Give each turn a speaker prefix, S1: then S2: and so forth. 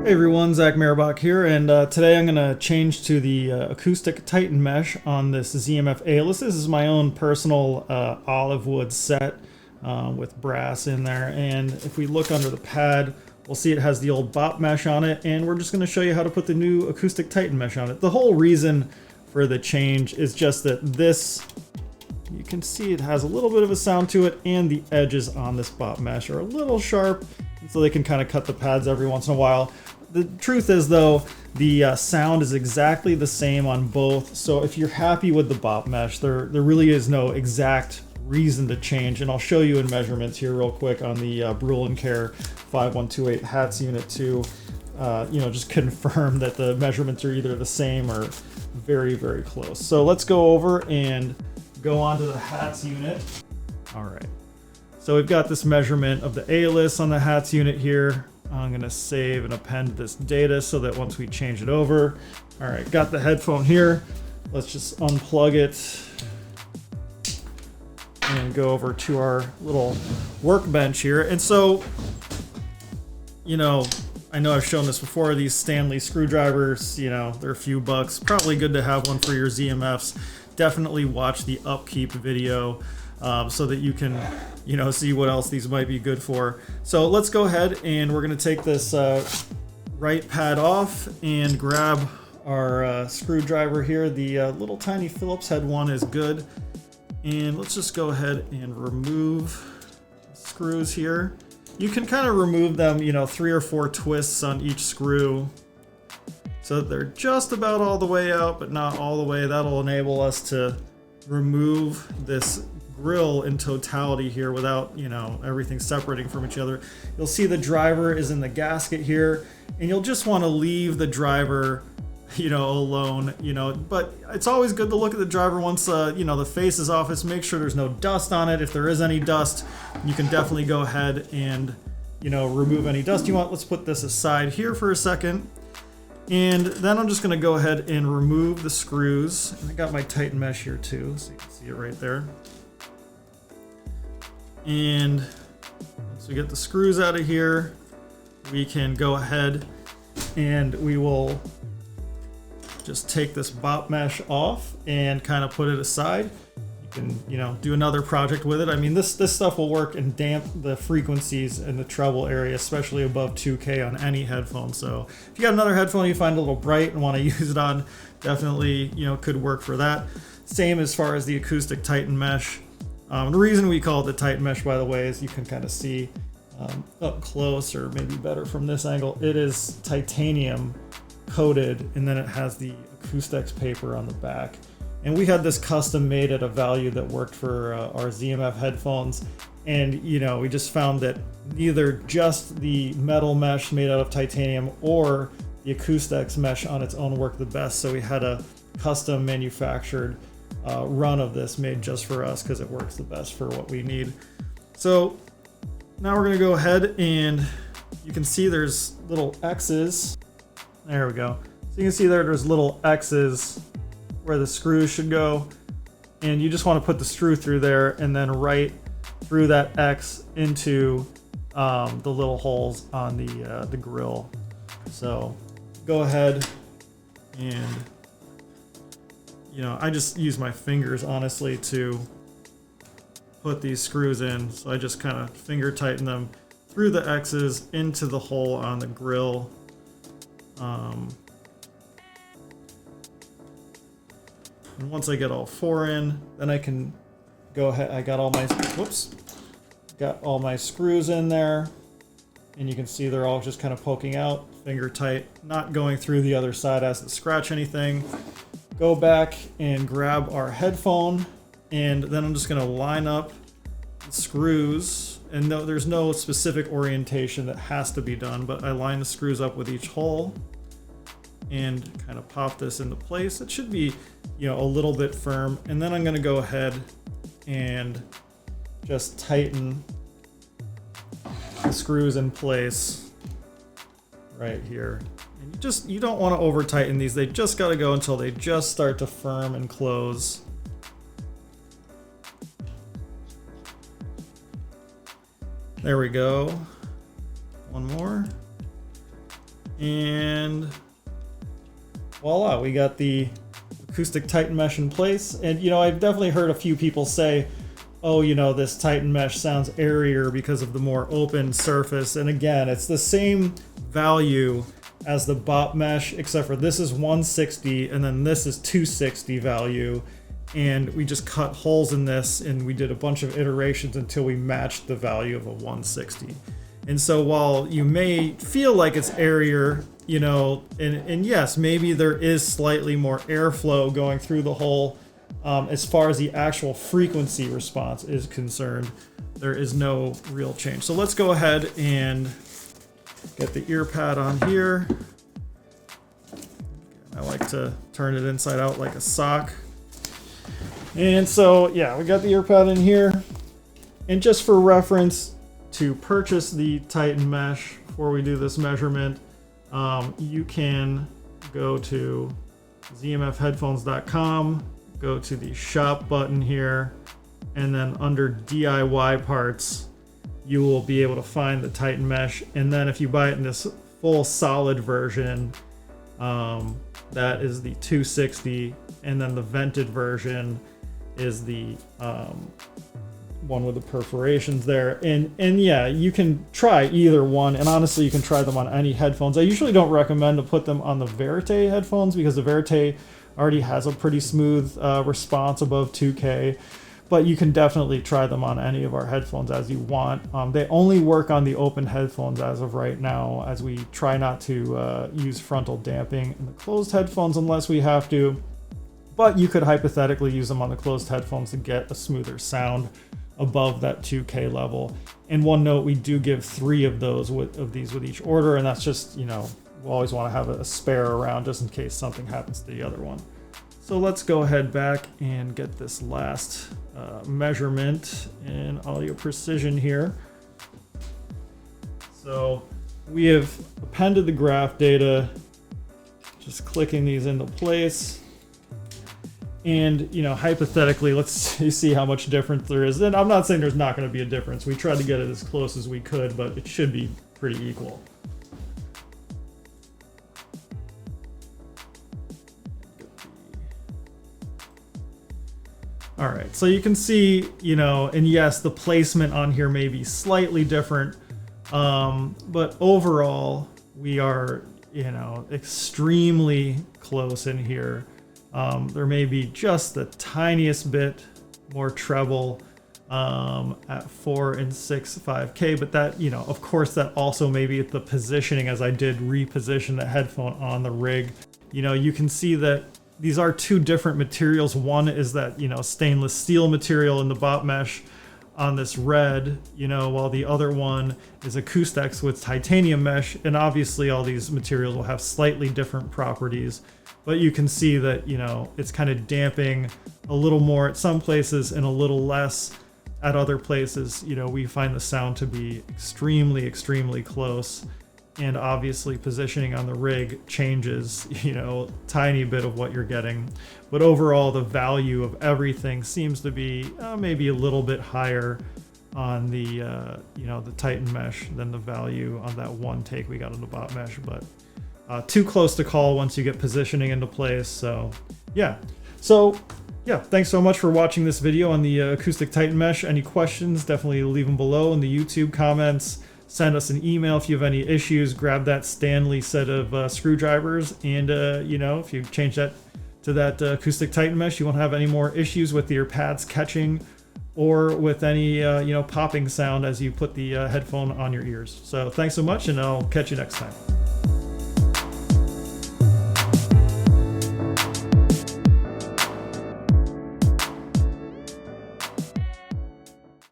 S1: Hey everyone, Zach Maribach here, and today I'm going to change to the Acoustic Titan mesh on this ZMF Aeolus. This is my own personal olive wood set with brass in there, and if we look under the pad, we'll see it has the old bop mesh on it, and we're just going to show you how to put the new Acoustic Titan mesh on it. The whole reason for the change is just that this, you can see it has a little bit of a sound to it, and the edges on this bop mesh are a little sharp, so they can kind of cut the pads every once in a while. The truth is though, the sound is exactly the same on both, so if you're happy with the bop mesh, there really is no exact reason to change, and I'll show you in measurements here real quick on the Brule & Care 5128 hats unit to just confirm that the measurements are either the same or very, very close. So let's go over and go on to the hats unit. All right, so we've got this measurement of the Aeolus on the hats unit here. I'm gonna save and append this data so that once we change it over. All right, got the headphone here. Let's just unplug it and go over to our little workbench here. And so, I know I've shown this before, these Stanley screwdrivers, they're a few bucks. Probably good to have one for your ZMFs. Definitely watch the upkeep video so that you can see what else these might be good for. So let's go ahead and we're going to take this right pad off and grab our screwdriver here. The little tiny Phillips head one is good. And let's just go ahead and remove the screws here. You can kind of remove them, 3 or 4 twists on each screw so that they're just about all the way out, but not all the way. That'll enable us to remove this grill in totality here without everything separating from each other. You'll see the driver is in the gasket here, and you'll just want to leave the driver alone, but it's always good to look at the driver once the face is off. Let's make sure there's no dust on it. If there is any dust, you can definitely go ahead and remove any dust you want. Let's put this aside here for a second, and then I'm just going to go ahead and remove the screws. I got my Titan mesh here too, so you can see it right there. And once we get the screws out of here, we can go ahead and we will just take this bop mesh off and kind of put it aside. You can, do another project with it. I mean, this stuff will work and damp the frequencies in the treble area, especially above 2K on any headphone. So if you got another headphone you find a little bright and want to use it on, definitely, could work for that. Same as far as the Acoustic Titan mesh. The reason we call it the Titan mesh, by the way, is you can kind of see up close, or maybe better from this angle, it is titanium coated, and then it has the Acoustic paper on the back. And we had this custom made at a value that worked for our ZMF headphones, and we just found that neither just the metal mesh made out of titanium or the Acoustic mesh on its own worked the best, so we had a custom manufactured run of this made just for us because it works the best for what we need. So now we're going to go ahead, and you can see there's little X's. There we go. So you can see there's little X's where the screws should go, and you just want to put the screw through there and then right through that X into the little holes on the grill. So go ahead and I just use my fingers honestly to put these screws in. So I just kind of finger tighten them through the X's into the hole on the grill. And once I get all 4 in, then I can go ahead. I got all my screws in there, and you can see they're all just kind of poking out, finger tight, not going through the other side as to scratch anything. Go back and grab our headphone, and then I'm just going to line up the screws, and there's no specific orientation that has to be done, but I line the screws up with each hole and kind of pop this into place. It should be a little bit firm, and then I'm going to go ahead and just tighten the screws in place right here. And you don't want to over tighten these. They just got to go until they just start to firm and close. There we go. One more. And voila, we got the Acoustic Titan mesh in place. And you know, I've definitely heard a few people say, oh, you know, this Titan mesh sounds airier because of the more open surface. And again, it's the same value as the bop mesh, except for this is 160 and then this is 260 value. And we just cut holes in this and we did a bunch of iterations until we matched the value of a 160. And so while you may feel like it's airier, you know, and yes, maybe there is slightly more airflow going through the hole, as far as the actual frequency response is concerned, there is no real change. So let's go ahead and get the ear pad on here. I like to turn it inside out like a sock. And so, yeah, we got the ear pad in here. And just for reference, to purchase the Titan mesh before we do this measurement, you can go to zmfheadphones.com, go to the shop button here, and then under DIY parts, you will be able to find the Titan mesh. And then if you buy it in this full solid version, that is the 260, and then the vented version is the one with the perforations there. And yeah, you can try either one, and honestly you can try them on any headphones. I usually don't recommend to put them on the Verite headphones because the Verite already has a pretty smooth response above 2K, but you can definitely try them on any of our headphones as you want. They only work on the open headphones as of right now, as we try not to use frontal damping in the closed headphones unless we have to, but you could hypothetically use them on the closed headphones to get a smoother sound above that 2K level. And one note, we do give 3 of those with each order, and that's just, you know, we'll always want to have a spare around just in case something happens to the other one. So let's go ahead back and get this last measurement in audio precision here. So we have appended the graph data, just clicking these into place. And, you know, hypothetically, let's see how much difference there is. And I'm not saying there's not going to be a difference. We tried to get it as close as we could, but it should be pretty equal. All right, so you can see, you know, and yes, the placement on here may be slightly different, but overall, we are, you know, extremely close in here. There may be just the tiniest bit more treble at 4 and 6 5K, but that, you know, of course, that also may be at the positioning, as I did reposition the headphone on the rig. You know, you can see that these are 2 different materials. One is that, you know, stainless steel material in the bop mesh on this red, you know, while the other one is Acoustic with titanium mesh. And obviously all these materials will have slightly different properties, but you can see that, you know, it's kind of damping a little more at some places and a little less at other places. You know, we find the sound to be extremely, extremely close. And obviously positioning on the rig changes, you know, tiny bit of what you're getting. But overall, the value of everything seems to be maybe a little bit higher on the, you know, the Titan mesh than the value on that one take we got on the bot mesh. But too close to call once you get positioning into place. So yeah. So yeah, thanks so much for watching this video on the Acoustic Titan mesh. Any questions, definitely leave them below in the YouTube comments. Send us an email if you have any issues. Grab that Stanley set of screwdrivers, and you know, if you change that to that Acoustic Titan mesh, you won't have any more issues with your pads catching or with any you know, popping sound as you put the headphone on your ears. So thanks so much, and I'll catch you next time.